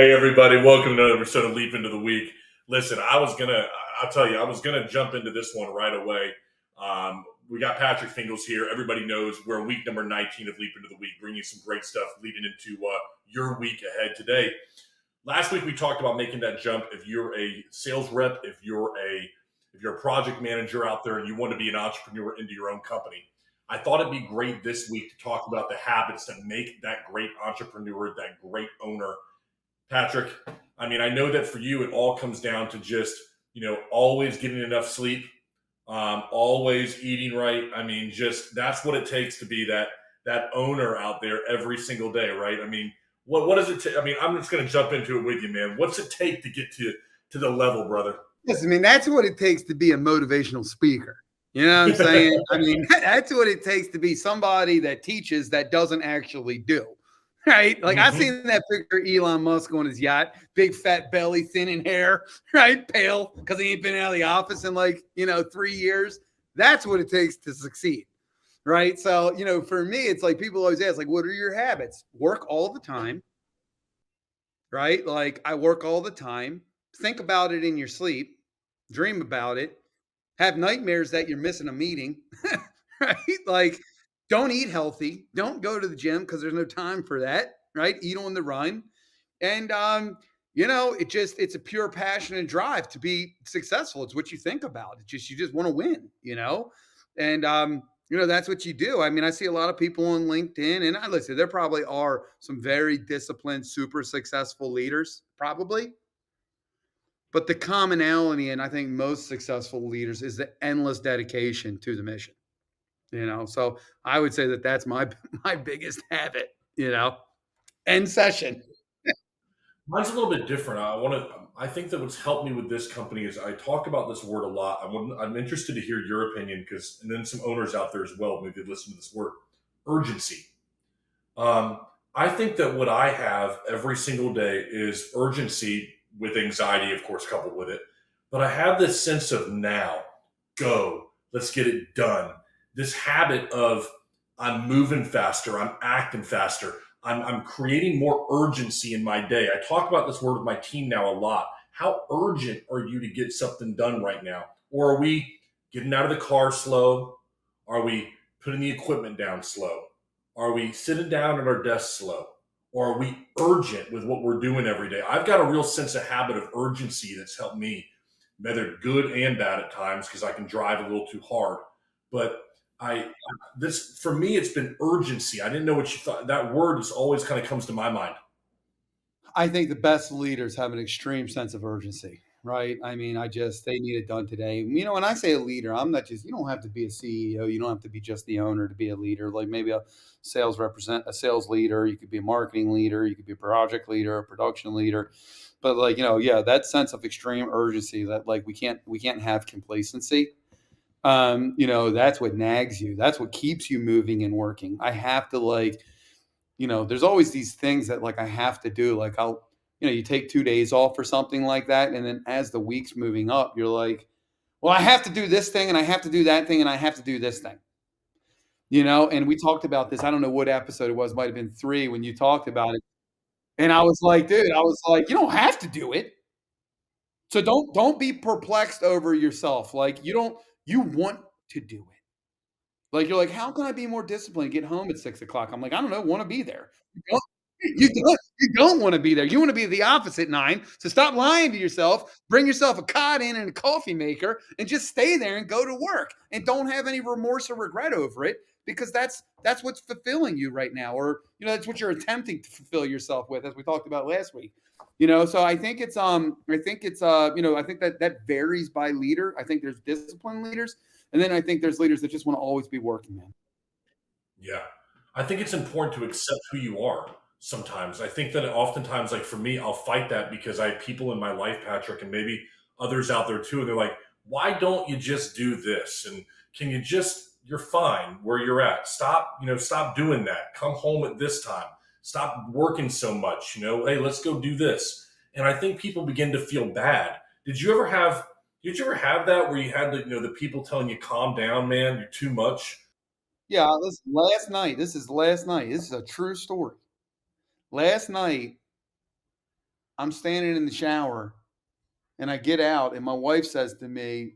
Hey everybody, welcome to another episode of Leap into the Week. Listen, I'll tell you, I was gonna jump into this one right away. We got Patrick Fingles here. Everybody knows we're week number 19 of Leap into the Week, bringing you some great stuff leading into your week ahead today. Last week we talked about making that jump. If you're a sales rep, if you're a project manager out there and you want to be an entrepreneur into your own company, I thought it'd be great this week to talk about the habits that make that great entrepreneur, that great owner. Patrick, I mean, I know that for you, it all comes down to just, always getting enough sleep, always eating right. I mean, just that's what it takes to be that owner out there every single day, right? I mean, what does it take? I mean, I'm just going to jump into it with you, man. What's it take to get to the level, brother? Yes, I mean, that's what it takes to be a motivational speaker. You know what I'm saying? I mean, that's what it takes to be somebody that teaches that doesn't actually do. Right? Like I seen that picture of Elon Musk on his yacht, big fat belly, thin in hair, right? Pale because he ain't been out of the office in 3 years. That's what it takes to succeed. Right. So, for me, it's like people always ask, like, what are your habits? Work all the time. Right? Like I work all the time. Think about it in your sleep, dream about it, have nightmares that you're missing a meeting, right? Like, don't eat healthy, don't go to the gym because there's no time for that, right? Eat on the run. And it's a pure passion and drive to be successful. It's what you think about. It's just you just want to win. And that's what you do. I mean, I see a lot of people on LinkedIn, and I listen, there probably are some very disciplined, super successful leaders, probably. But the commonality, and I think most successful leaders, is the endless dedication to the mission. So I would say that that's my biggest habit. End session. Mine's a little bit different. I think that what's helped me with this company is I talk about this word a lot. I'm interested to hear your opinion and then some owners out there as well, maybe listen to this word, urgency. I think that what I have every single day is urgency with anxiety, of course, coupled with it. But I have this sense of now, go, let's get it done. This habit of I'm moving faster, I'm acting faster, I'm creating more urgency in my day. I talk about this word with my team now a lot. How urgent are you to get something done right now? Or are we getting out of the car slow? Are we putting the equipment down slow? Are we sitting down at our desk slow? Or are we urgent with what we're doing every day? I've got a real sense of habit of urgency that's helped me, whether good and bad at times, because I can drive a little too hard. But this for me, it's been urgency. I didn't know what you thought. That word just always kind of comes to my mind. I think the best leaders have an extreme sense of urgency, right? I mean, they need it done today. When I say a leader, I'm not just, you don't have to be a CEO. You don't have to be just the owner to be a leader. Like maybe a sales leader. You could be a marketing leader. You could be a project leader, a production leader. But that sense of extreme urgency that like we can't have complacency. That's what nags you. That's what keeps you moving and working. I have to there's always these things that like I have to do. Like you take 2 days off or something like that. And then as the week's moving up, you're like, well, I have to do this thing and I have to do that thing and I have to do this thing. And we talked about this. I don't know what episode it was, might have been 3 when you talked about it. And I was like, dude, you don't have to do it. So don't be perplexed over yourself. Like you want to do it. Like you're like, how can I be more disciplined? Get home at 6 o'clock. I'm like, I don't know, want to be there. You don't want to be there. You want to be at the office at 9. So stop lying to yourself. Bring yourself a cot in and a coffee maker, and just stay there and go to work. And don't have any remorse or regret over it because that's what's fulfilling you right now, or that's what you're attempting to fulfill yourself with, as we talked about last week. So I think it's I think that varies by leader. I think there's disciplined leaders. And then I think there's leaders that just want to always be working, man. Yeah. I think it's important to accept who you are sometimes. I think that oftentimes, like for me, I'll fight that because I have people in my life, Patrick, and maybe others out there too. And they're like, why don't you just do this? And you're fine where you're at. Stop doing that. Come home at this time. Stop working so much. Hey, let's go do this. And I think people begin to feel bad. Did you ever have that where you had the people telling you, calm down, man, you're too much? Yeah, last night. This is last night. This is a true story. Last night, I'm standing in the shower and I get out and my wife says to me,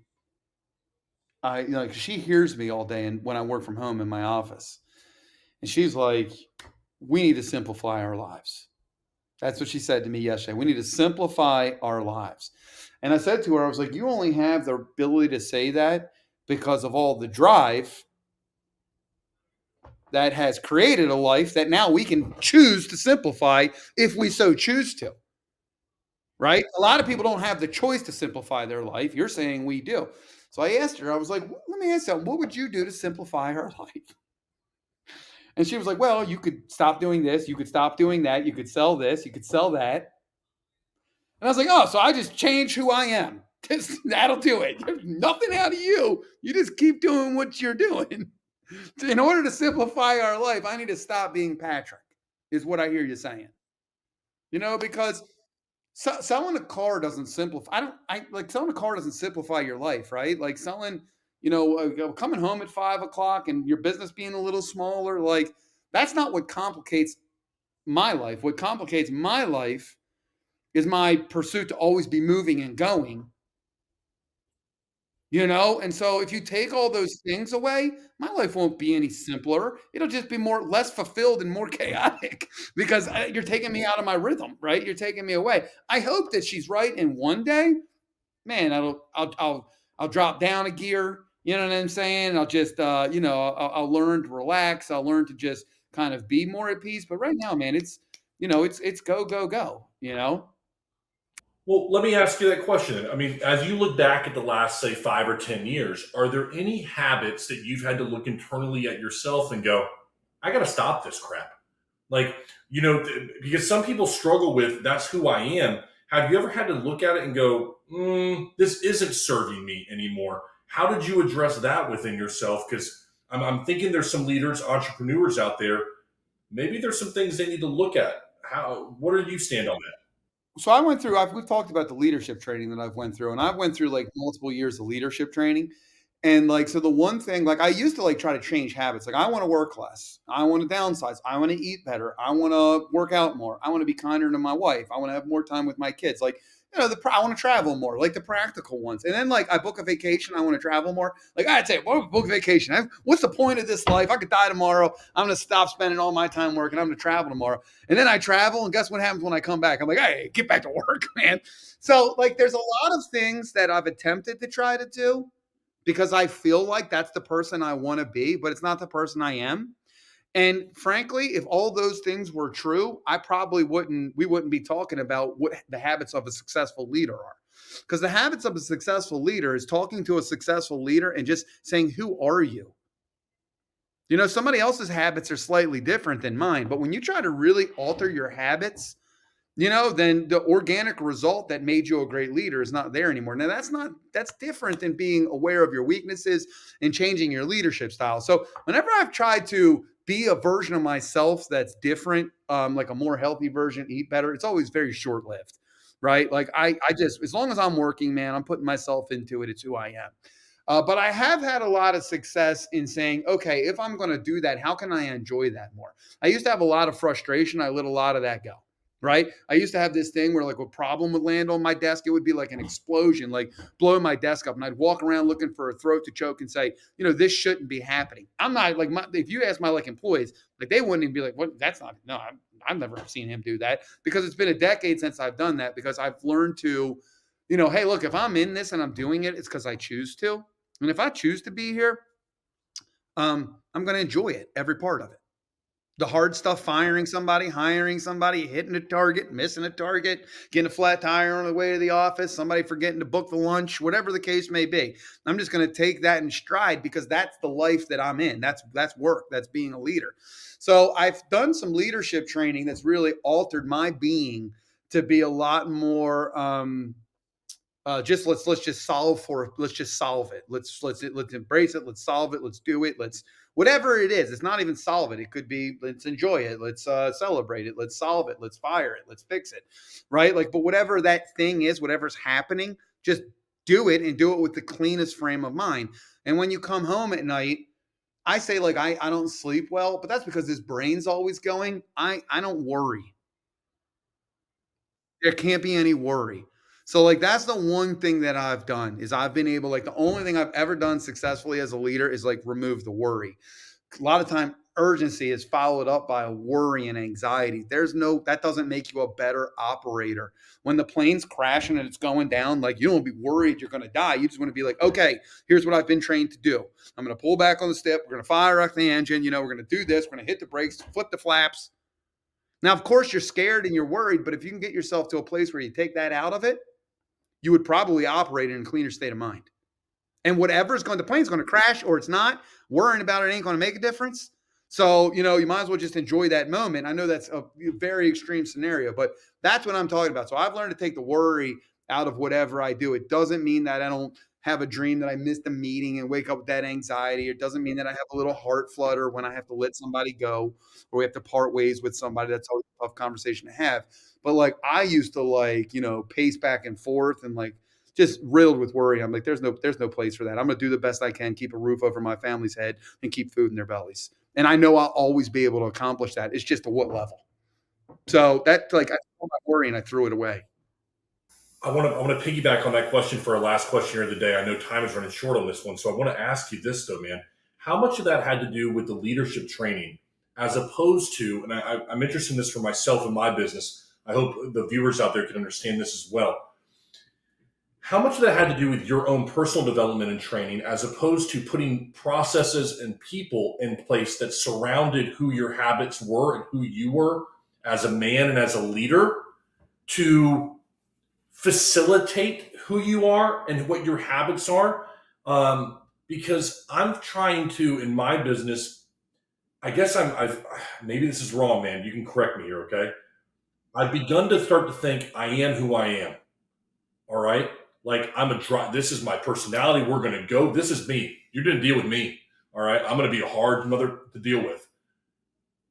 she hears me all day and when I work from home in my office. And she's like, we need to simplify our lives. That's what she said to me yesterday. We need to simplify our lives. And I said to her, I was like, you only have the ability to say that because of all the drive that has created a life that now we can choose to simplify if we so choose to. Right? A lot of people don't have the choice to simplify their life. You're saying we do. So I asked her, I was like, let me ask you something. What would you do to simplify her life? And she was like, well, you could stop doing this. You could stop doing that. You could sell this. You could sell that. And I was like, oh, so I just change who I am. That'll do it. There's nothing out of you. You just keep doing what you're doing. In order to simplify our life, I need to stop being Patrick, is what I hear you saying. Because selling a car doesn't simplify. I like selling a car doesn't simplify your life, right? Like selling, coming home at 5 o'clock and your business being a little smaller, like that's not what complicates my life. What complicates my life is my pursuit to always be moving and going. And so if you take all those things away, my life won't be any simpler. It'll just be less fulfilled and more chaotic because you're taking me out of my rhythm, right? You're taking me away. I hope that she's right, and one day, man, I'll drop down a gear. You know what I'm saying? I'll just I'll learn to relax. I'll learn to just kind of be more at peace. But right now, man, it's go go go. Well, let me ask you that question. I mean, as you look back at the last, say, 5 or 10 years, are there any habits that you've had to look internally at yourself and go, I got to stop this crap? Like, because some people struggle with that's who I am. Have you ever had to look at it and go, this isn't serving me anymore? How did you address that within yourself? Because I'm thinking there's some leaders, entrepreneurs out there. Maybe there's some things they need to look at. What do you stand on that? So I went through. We've talked about the leadership training that I've went through, and I've went through like multiple years of leadership training. And like, so the one thing, like, I used to like try to change habits. Like, I want to work less. I want to downsize. I want to eat better. I want to work out more. I want to be kinder to my wife. I want to have more time with my kids. Like, I want to travel more, like the practical ones. And then like I book a vacation. I want to travel more. Like I'd say, well, book a vacation. What's the point of this life? I could die tomorrow. I'm going to stop spending all my time working. I'm going to travel tomorrow. And then I travel, and guess what happens when I come back? I'm like, hey, get back to work, man. So like, there's a lot of things that I've attempted to try to do because I feel like that's the person I want to be, but it's not the person I am. And frankly, if all those things were true, we wouldn't be talking about what the habits of a successful leader are. Because the habits of a successful leader is talking to a successful leader and just saying, who are you? Somebody else's habits are slightly different than mine, but when you try to really alter your habits, then the organic result that made you a great leader is not there anymore. Now that's different than being aware of your weaknesses and changing your leadership style. So whenever I've tried to be a version of myself that's different, like a more healthy version, eat better, it's always very short lived, right? Like I just, as long as I'm working, man, I'm putting myself into it. It's who I am. But I have had a lot of success in saying, okay, if I'm going to do that, how can I enjoy that more? I used to have a lot of frustration. I let a lot of that go. Right. I used to have this thing where like a problem would land on my desk. It would be like an explosion, like blowing my desk up. And I'd walk around looking for a throat to choke and say, this shouldn't be happening. I'm not like, if you ask my like employees, like they wouldn't even be like, what? That's not, no, I've never seen him do that because it's been a decade since I've done that because I've learned to, hey, look, if I'm in this and I'm doing it, it's because I choose to. And if I choose to be here, I'm going to enjoy it, every part of it. The hard stuff, firing somebody, hiring somebody, hitting a target, missing a target, getting a flat tire on the way to the office, somebody forgetting to book the lunch, whatever the case may be. I'm just going to take that in stride because that's the life that I'm in. That's work. That's being a leader. So I've done some leadership training that's really altered my being to be a lot more just let's just solve it. Let's embrace it. Let's solve it. Let's do it. Let's whatever it is. It's not even solve it. It could be let's enjoy it. Let's celebrate it. Let's solve it. Let's fire it. Let's fix it. Right? Like, but whatever that thing is, whatever's happening, just do it and do it with the cleanest frame of mind. And when you come home at night, I say like I don't sleep well, but that's because his brain's always going. I don't worry. There can't be any worry. So like that's the one thing that I've done is I've been able, like the only thing I've ever done successfully as a leader is like remove the worry. A lot of time urgency is followed up by a worry and anxiety. That doesn't make you a better operator. When the plane's crashing and it's going down, like you don't be worried you're going to die. You just want to be like, okay, here's what I've been trained to do. I'm going to pull back on the step. We're going to fire up the engine. We're going to do this. We're going to hit the brakes, flip the flaps. Now, of course, you're scared and you're worried, but if you can get yourself to a place where you take that out of it, you would probably operate in a cleaner state of mind. And the plane's going to crash or it's not. Worrying about it ain't going to make a difference. So, you might as well just enjoy that moment. I know that's a very extreme scenario, but that's what I'm talking about. So I've learned to take the worry out of whatever I do. It doesn't mean that I don't have a dream that I missed a meeting and wake up with that anxiety. It doesn't mean that I have a little heart flutter when I have to let somebody go or we have to part ways with somebody. That's always a tough conversation to have. But like I used to pace back and forth and like just riddled with worry. I'm like, there's no place for that. I'm gonna do the best I can, keep a roof over my family's head, and keep food in their bellies. And I know I'll always be able to accomplish that. It's just to what level. So that like I saw my worry and I threw it away. I want to piggyback on that question for our last question here of the day. I know time is running short on this one, so I want to ask you this though, man. How much of that had to do with the leadership training, as opposed to, and I'm interested in this for myself and my business. I hope the viewers out there can understand this as well. How much of that had to do with your own personal development and training, as opposed to putting processes and people in place that surrounded who your habits were and who you were as a man and as a leader to facilitate who you are and what your habits are? Because I'm trying to, in my business, I guess I've maybe this is wrong, man. You can correct me here, okay? I've begun to start to think I am who I am. All right. Like this is my personality. We're going to go. This is me. You're going to deal with me. All right. I'm going to be a hard mother to deal with.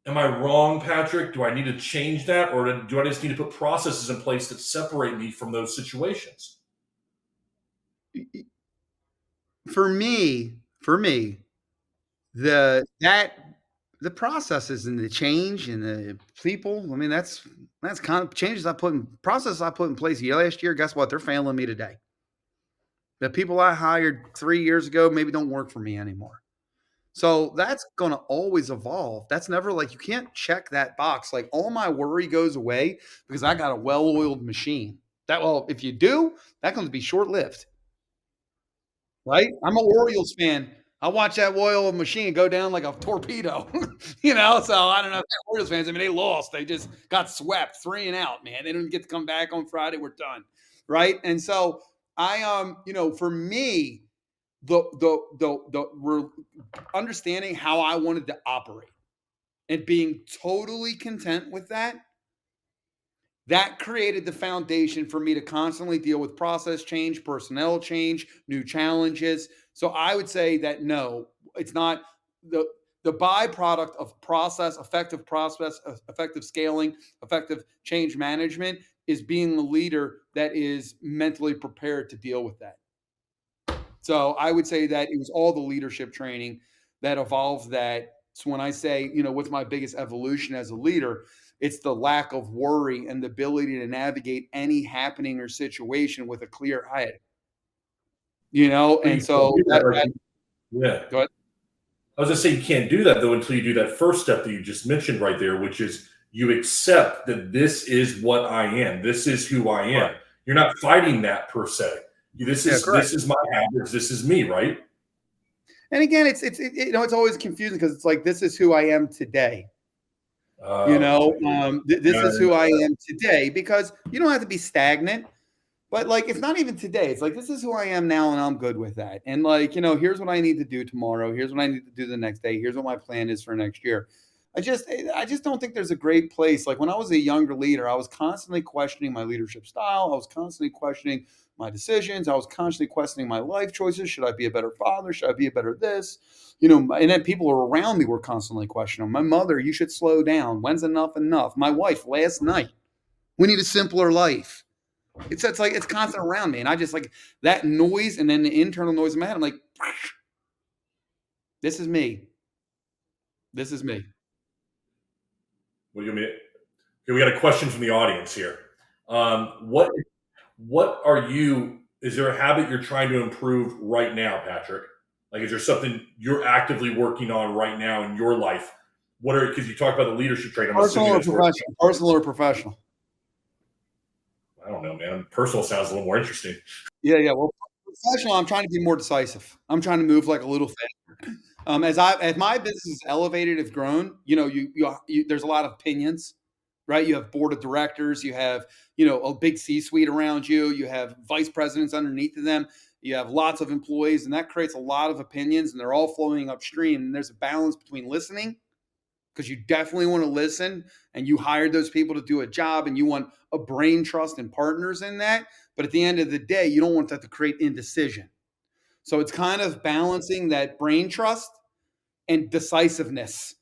Am I wrong, Patrick? Do I need to change that? Or do I just need to put processes in place that separate me from those situations? For me, the processes and the change and the people. I mean, that's kind of processes I put in place last year. Guess what? They're failing me today. The people I hired 3 years ago maybe don't work for me anymore. So that's going to always evolve. That's never like you can't check that box. Like all my worry goes away because I got a well-oiled machine. If you do, that's going to be short-lived, right? I'm an Orioles fan. I watch that oil machine go down like a torpedo, So I don't know if they're Orioles fans. I mean, they lost. They just got swept 3-and-out, man. They didn't get to come back on Friday. We're done, right? And so for me, the understanding how I wanted to operate and being totally content with that created the foundation for me to constantly deal with process change, personnel change, new challenges. So I would say that no, it's not the byproduct of effective scaling, effective change management is being a leader that is mentally prepared to deal with that. So I would say that it was all the leadership training that evolved that. So when I say, what's my biggest evolution as a leader, it's the lack of worry and the ability to navigate any happening or situation with a clear head. But And you can't so do that. Yeah. go ahead. I was going to say you can't do that though until you do that first step that you just mentioned right there, which is you accept that this is what I am. This is who I am. Right. You're not fighting that per se. This Correct. is my habits. This is me, right? And again, it's always confusing because it's like this is who I am today. Okay. This Yeah, is who I am today because you don't have to be stagnant. But like, it's not even today. It's like, this is who I am now, and I'm good with that. And like, here's what I need to do tomorrow. Here's what I need to do the next day. Here's what my plan is for next year. I just don't think there's a great place. Like when I was a younger leader, I was constantly questioning my leadership style. I was constantly questioning my decisions. I was constantly questioning my life choices. Should I be a better father? Should I be a better this? And then people around me were constantly questioning. My mother, you should slow down. When's enough enough? My wife, last night, we need a simpler life. It's like it's constant around me, and I just like that noise, and then the internal noise in my head. I'm like, this is me. This is me. What do you mean? Okay, we got a question from the audience here. What are you? Is there a habit you're trying to improve right now, Patrick? Like, is there something you're actively working on right now in your life? What are, because you talk about the leadership trait? I'm Personal assuming or that's where, professional? Personal or professional? I don't know, man. Personal sounds a little more interesting. Yeah, yeah. Well, professional, I'm trying to be more decisive. I'm trying to move like a little faster. As my business is elevated, have grown. There's a lot of opinions, right? You have board of directors, you have a big C-suite around you, you have vice presidents underneath of them, you have lots of employees, and that creates a lot of opinions, and they're all flowing upstream. And there's a balance between listening, because you definitely want to listen, and you hired those people to do a job, and you want a brain trust and partners in that. But at the end of the day, you don't want that to create indecision. So it's kind of balancing that brain trust and decisiveness,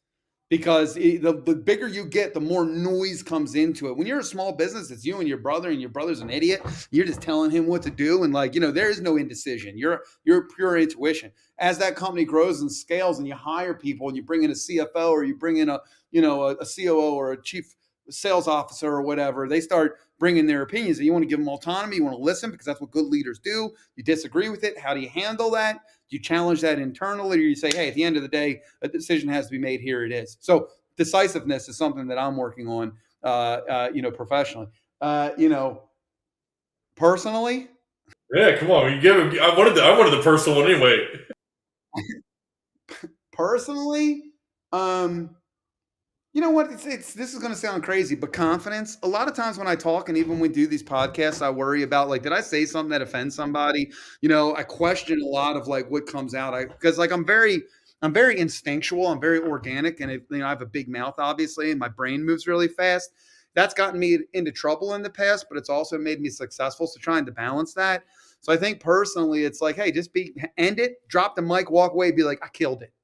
because the bigger you get, the more noise comes into it. When you're a small business, it's you and your brother's an idiot. You're just telling him what to do, and there is no indecision. You're pure intuition. As that company grows and scales, and you hire people, and you bring in a CFO, or you bring in a COO or a chief sales officer or whatever, they start bringing their opinions, and you want to give them autonomy. You want to listen, because that's what good leaders do. You disagree with it, how do you handle that? Do you challenge that internally, or you say, hey, at the end of the day, a decision has to be made, here it is? So decisiveness is something that I'm working on, professionally. Personally, Yeah, come on. You give him, I wanted the personal one anyway. personally, um, you know what? This is going to sound crazy, but confidence. A lot of times when I talk, and even when we do these podcasts, I worry about, like, did I say something that offends somebody? I question a lot of, like, what comes out. Because, like, I'm very instinctual. I'm very organic, and I have a big mouth, obviously, and my brain moves really fast. That's gotten me into trouble in the past, but it's also made me successful. So trying to balance that. So I think personally, it's like, hey, just end it, drop the mic, walk away, be like, I killed it.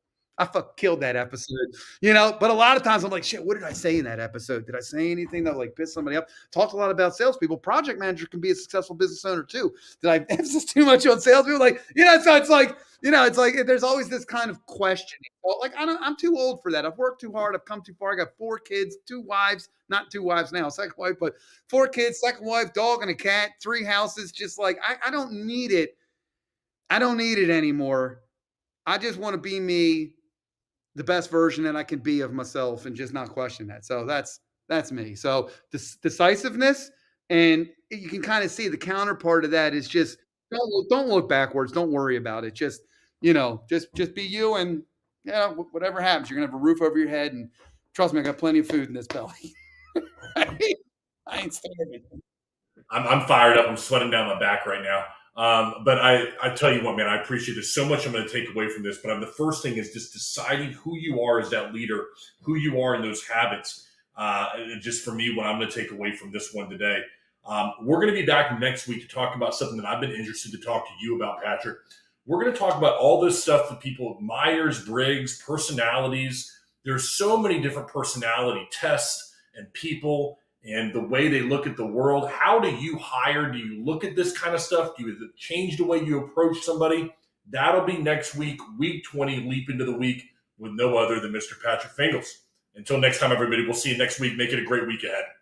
I fuck killed that episode. But a lot of times I'm like, shit, what did I say in that episode? Did I say anything that, like, pissed somebody off? Talked a lot about salespeople. Project manager can be a successful business owner too. Did I emphasis too much on salespeople? So it's like there's always this kind of questioning. Well, like, I'm too old for that. I've worked too hard. I've come too far. I got 4 kids, 2 wives, not 2 wives now, second wife, but 4 kids, second wife, dog and a cat, 3 houses. Just like, I don't need it. I don't need it anymore. I just want to be me, the best version that I can be of myself, and just not question that. So that's me. So decisiveness, and you can kind of see the counterpart of that is just don't look backwards. Don't worry about it. Just be you, and whatever happens, you're gonna have a roof over your head, and trust me, I got plenty of food in this belly. I ain't starving. I'm fired up. I'm sweating down my back right now. But I tell you what, man, I appreciate this so much. I'm going to take away from this. But the first thing is just deciding who you are as that leader, who you are in those habits. Just for me, what I'm going to take away from this one today. We're going to be back next week to talk about something that I've been interested to talk to you about, Patrick. We're going to talk about all this stuff that people, Myers Briggs, personalities. There's so many different personality tests and people and the way they look at the world. How do you hire? Do you look at this kind of stuff? Do you change the way you approach somebody? That'll be next week, week 20, leap into the week with no other than Mr. Patrick Fingles. Until next time, everybody, we'll see you next week. Make it a great week ahead.